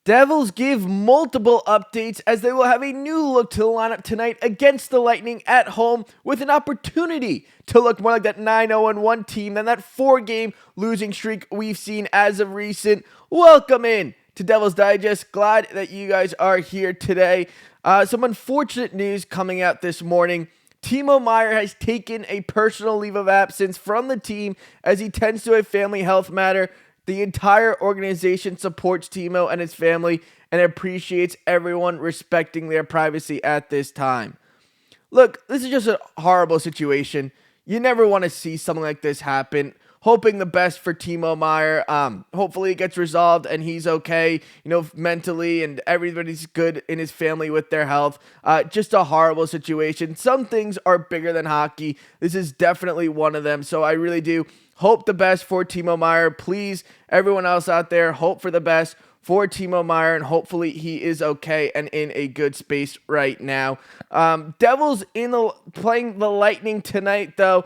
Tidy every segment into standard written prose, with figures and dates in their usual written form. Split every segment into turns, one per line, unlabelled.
Devils give multiple updates as they will have a new look to the lineup tonight against the Lightning at home with an opportunity to look more like that 9-0-1 team than that 4-game losing streak we've seen as of recent. Welcome in to Devils Digest. Glad that you guys are here today. Some unfortunate news coming out this morning. Timo Meier has taken a personal leave of absence from the team as he tends to a family health matter. The entire organization supports Timo and his family and appreciates everyone respecting their privacy at this time. Look, this is just a horrible situation. You never want to see something like this happen. Hoping the best for Timo Meier. Hopefully it gets resolved and he's okay, mentally, and everybody's good in his family with their health. Just a horrible situation. Some things are bigger than hockey. This is definitely one of them. So I really do hope the best for Timo Meier. Please, everyone else out there, hope for the best for Timo Meier, and hopefully he is okay and in a good space right now. Devils playing the Lightning tonight, though.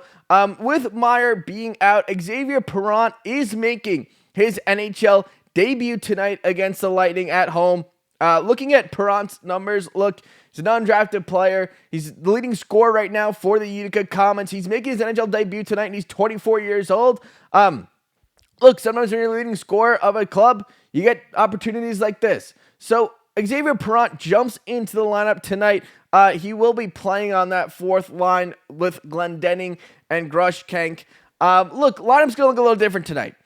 With Meier being out, Xavier Perron is making his NHL debut tonight against the Lightning at home. Looking at Perron's numbers, he's an undrafted player. He's the leading scorer right now for the Utica Comets. He's making his NHL debut tonight, and he's 24 years old. Sometimes when you're the leading scorer of a club, you get opportunities like this. So Xavier Perron jumps into the lineup tonight. He will be playing on that fourth line with Glendening and Grushkank. Lineup's going to look a little different tonight.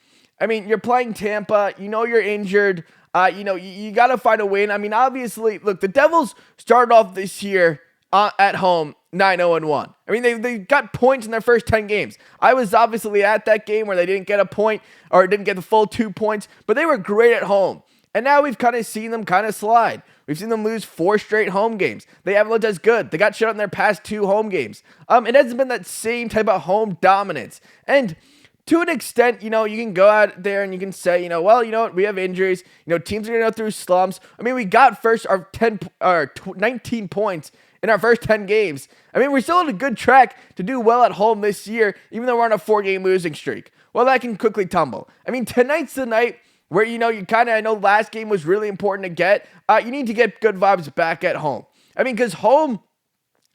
I mean, you're playing Tampa. You're injured. You got to find a win. I mean, obviously, the Devils started off this year at home 9-0-1. I mean, they got points in their first 10 games. I was obviously at that game where they didn't get a point or didn't get the full 2 points, but they were great at home. And now we've kind of seen them kind of slide. We've seen them lose 4 straight home games. They haven't looked as good. They got shut out in their past 2 home games. It hasn't been that same type of home dominance. And to an extent, you can go out there and you can say, we have injuries. Teams are going to go through slumps. I mean, we got our 19 points in our first 10 games. I mean, we're still on a good track to do well at home this year, even though we're on a 4-game losing streak. Well, that can quickly tumble. I mean, tonight's the night where, I know last game was really important to get. You need to get good vibes back at home. I mean, because home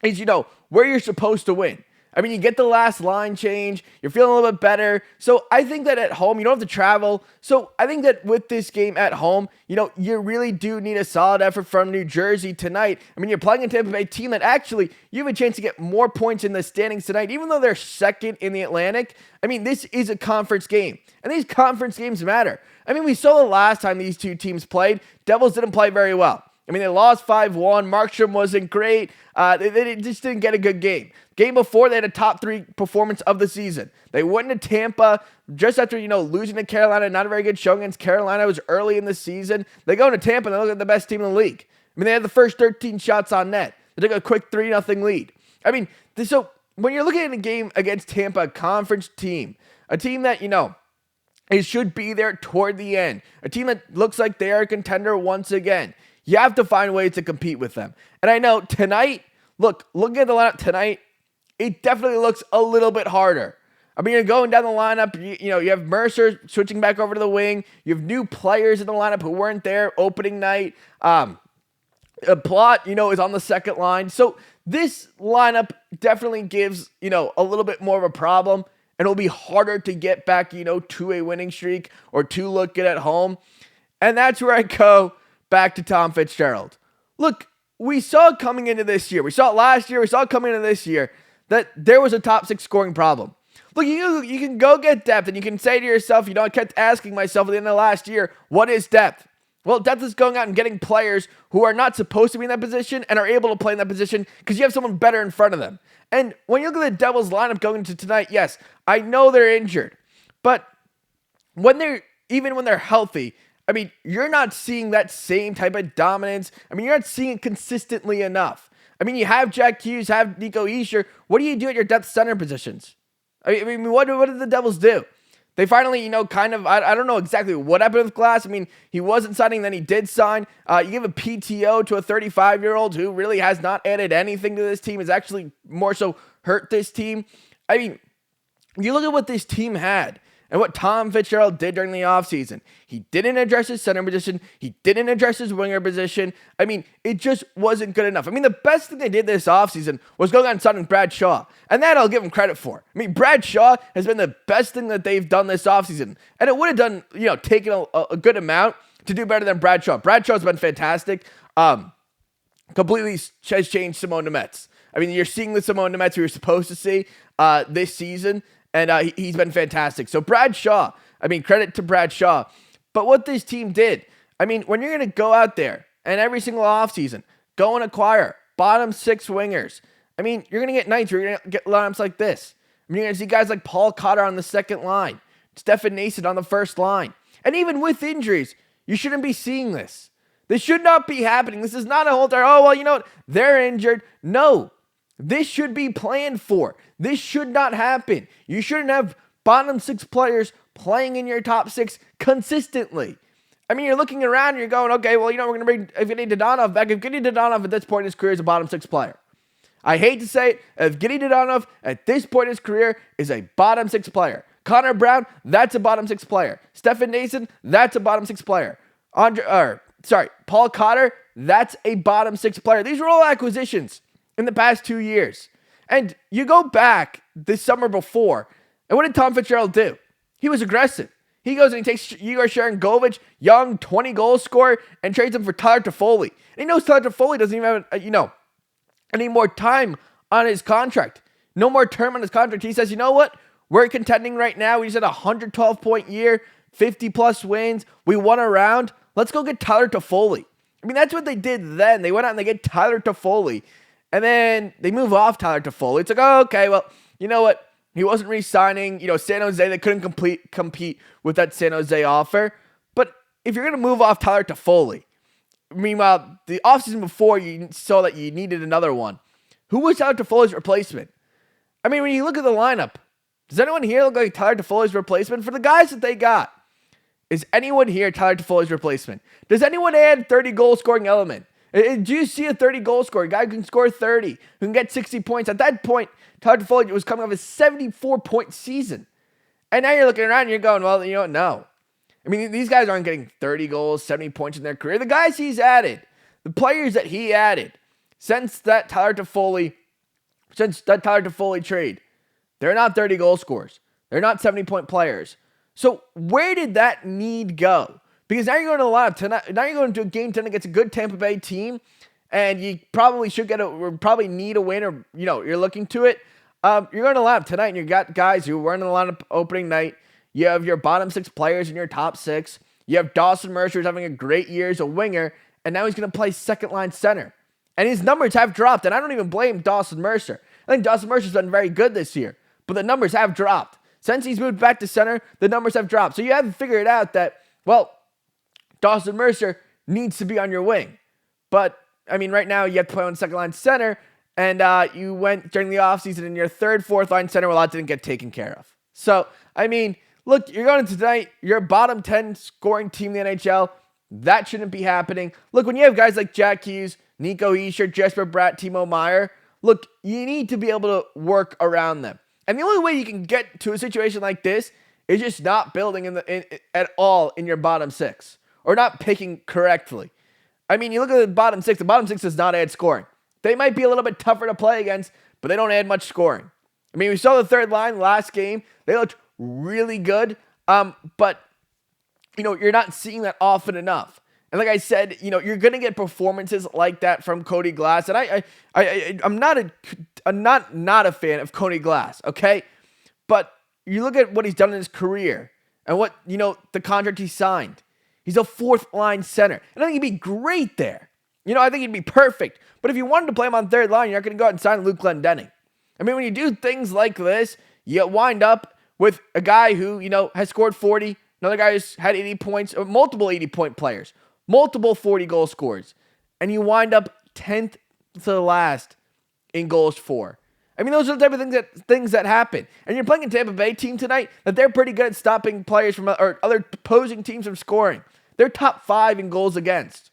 is, where you're supposed to win. I mean, you get the last line change. You're feeling a little bit better. So I think that at home, you don't have to travel. So I think that with this game at home, you really do need a solid effort from New Jersey tonight. I mean, you're playing a Tampa Bay team that actually, you have a chance to get more points in the standings tonight, even though they're second in the Atlantic. I mean, this is a conference game, and these conference games matter. I mean, we saw the last time these two teams played, Devils didn't play very well. I mean, they lost 5-1. Markstrom wasn't great. They just didn't get a good game. Game before, they had a top 3 performance of the season. They went into Tampa just after, losing to Carolina. Not a very good showing against Carolina. It was early in the season. They go into Tampa and they look at the best team in the league. I mean, they had the first 13 shots on net. They took a quick 3-0 lead. I mean, so when you're looking at a game against Tampa, a conference team, a team that, it should be there toward the end, a team that looks like they are a contender once again, you have to find ways to compete with them. And I know tonight, looking at the lineup tonight, it definitely looks a little bit harder. I mean, you're going down the lineup, you have Mercer switching back over to the wing. You have new players in the lineup who weren't there opening night. Plot, is on the second line. So this lineup definitely gives, a little bit more of a problem. And it'll be harder to get back, to a winning streak or to look good at home. And that's where I go back to Tom Fitzgerald. Look, we saw it coming into this year. We saw it last year. We saw it coming into this year that there was a top 6 scoring problem. Look, you can go get depth and you can say to yourself, I kept asking myself at the end of last year, what is depth? Well, depth is going out and getting players who are not supposed to be in that position and are able to play in that position because you have someone better in front of them. And when you look at the Devils lineup going into tonight, yes, I know they're injured, but even when they're healthy, I mean, you're not seeing that same type of dominance. I mean, you're not seeing it consistently enough. I mean, you have Jack Hughes, have Nico Hischier. What do you do at your depth center positions? I mean, what did the Devils do? They finally, I don't know exactly what happened with Glass. I mean, he wasn't signing, then he did sign. You give a PTO to a 35-year-old who really has not added anything to this team, has actually more so hurt this team. I mean, you look at what this team had. and what Tom Fitzgerald did during the offseason. He didn't address his center position. He didn't address his winger position. I mean, it just wasn't good enough. I mean, the best thing they did this offseason was going out and signing Brad Shaw. And that I'll give him credit for. I mean, Brad Shaw has been the best thing that they've done this offseason. And it would have done, taken a good amount to do better than Brad Shaw. Brad Shaw's been fantastic. Completely has changed Simone Nemec. I mean, you're seeing the Simone Nemec we were supposed to see this season. And he's been fantastic. So Brad Shaw, I mean, credit to Brad Shaw. But what this team did, I mean, when you're going to go out there and every single offseason, go and acquire bottom 6 wingers, I mean, you're going to get nights where you're going to get lineups like this. I mean, you're going to see guys like Paul Cotter on the second line, Stefan Noesen on the first line. And even with injuries, you shouldn't be seeing this. This should not be happening. This is not a whole time, oh, well, you know what? They're injured. No. This should be planned for. This should not happen. You shouldn't have bottom 6 players playing in your top 6 consistently. I mean, you're looking around and you're going, okay, well, we're going to bring Evgeny Dodonov back. Evgeny Dodonov at this point in his career is a bottom 6 player. I hate to say it, Evgeny Dodonov at this point in his career is a bottom 6 player. Connor Brown, that's a bottom 6 player. Stefan Noesen, that's a bottom 6 player. Paul Cotter, that's a bottom 6 player. These were all acquisitions in the past 2 years. And you go back this summer before, and what did Tom Fitzgerald do? He was aggressive. He goes and he takes Igor Sharangovich, young 20-goal scorer, and trades him for Tyler Toffoli. And he knows Tyler Toffoli doesn't even have, any more time on his contract. No more term on his contract. He says, you know what? We're contending right now. We just had a 112-point year, 50-plus wins. We won a round. Let's go get Tyler Toffoli. I mean, that's what they did then. They went out and they get Tyler Toffoli. And then they move off Tyler Toffoli. It's like, oh, okay, well, you know what? He wasn't re-signing. San Jose, they couldn't compete with that San Jose offer. But if you're going to move off Tyler Toffoli, meanwhile, the offseason before, you saw that you needed another one. Who was Tyler Toffoli's replacement? I mean, when you look at the lineup, does anyone here look like Tyler Toffoli's replacement? For the guys that they got, is anyone here Tyler Toffoli's replacement? Does anyone add 30-goal scoring element? Do you see a 30-goal scorer? A guy who can score 30, who can get 60 points. At that point, Tyler Toffoli was coming off a 74-point season. And now you're looking around and you're going, well, no. I mean, these guys aren't getting 30 goals, 70 points in their career. The guys he's added, the players that he added, since that Tyler Toffoli trade, they're not 30 goal scorers. They're not 70-point players. So where did that need go? Because now you're going to the lineup tonight. Now you're going to a game tonight against a good Tampa Bay team, and you probably probably need a win, or you're looking to it. You're going to the lineup tonight, and you got guys who weren't in the lineup opening night. You have your bottom 6 players in your top 6. You have Dawson Mercer who's having a great year as a winger, and now he's going to play second line center. And his numbers have dropped, and I don't even blame Dawson Mercer. I think Dawson Mercer's been very good this year, but the numbers have dropped. Since he's moved back to center, the numbers have dropped. So you haven't figured out that, well, Dawson Mercer needs to be on your wing. But, I mean, right now you have to play on second line center, and you went during the offseason in your third, fourth line center, well, that didn't get taken care of. So, I mean, look, you're going to tonight, you're a bottom 10 scoring team in the NHL. That shouldn't be happening. Look, when you have guys like Jack Hughes, Nico, Hischier, Jesper, Bratt, Timo Meier, look, you need to be able to work around them. And the only way you can get to a situation like this is just not building at all in your bottom 6. Or not picking correctly. I mean, you look at the bottom 6. The bottom 6 does not add scoring. They might be a little bit tougher to play against, but they don't add much scoring. I mean, we saw the third line last game. They looked really good. But, you're not seeing that often enough. And like I said, you're going to get performances like that from Cody Glass. And I'm not a fan of Cody Glass, okay? But you look at what he's done in his career and what, the contract he signed. He's a fourth line center. And I think he'd be great there. I think he'd be perfect. But if you wanted to play him on third line, you're not going to go out and sign Luke Glendening. I mean, when you do things like this, you wind up with a guy who, has scored 40, another guy who's had 80 points, or multiple 80-point players, multiple 40-goal scorers. And you wind up 10th to the last in goals for. I mean, those are the type of things that happen. And you're playing a Tampa Bay team tonight that they're pretty good at stopping players from, or other opposing teams from scoring. They're top 5 in goals against.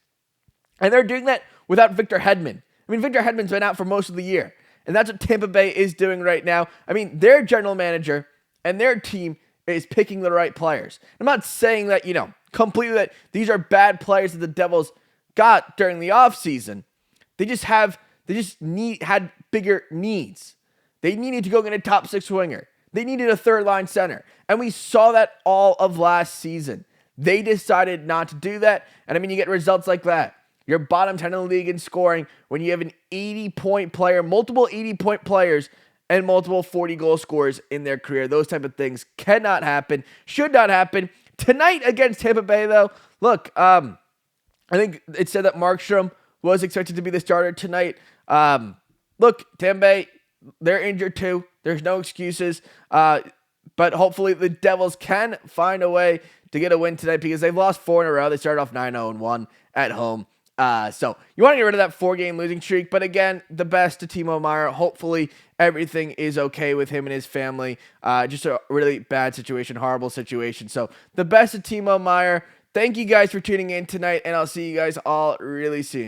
And they're doing that without Victor Hedman. I mean, Victor Hedman's been out for most of the year. And that's what Tampa Bay is doing right now. I mean, their general manager and their team is picking the right players. I'm not saying that, completely that these are bad players that the Devils got during the offseason. They just had bigger needs. They needed to go get a top 6 winger. They needed a third line center. And we saw that all of last season. They decided not to do that. And you get results like that. You're bottom 10 in the league in scoring when you have an 80-point player, multiple 80-point players, and multiple 40-goal scorers in their career. Those type of things cannot happen, should not happen. Tonight against Tampa Bay, though, look, I think it said that Markstrom was expected to be the starter tonight. Look, Tampa Bay, they're injured too. There's no excuses. But hopefully the Devils can find a way to get a win tonight because they've lost 4 in a row. They started off 9-0-1 at home. So you want to get rid of that 4-game losing streak. But again, the best to Timo Meier. Hopefully everything is okay with him and his family. Just a really bad situation, horrible situation. So the best to Timo Meier. Thank you guys for tuning in tonight, and I'll see you guys all really soon.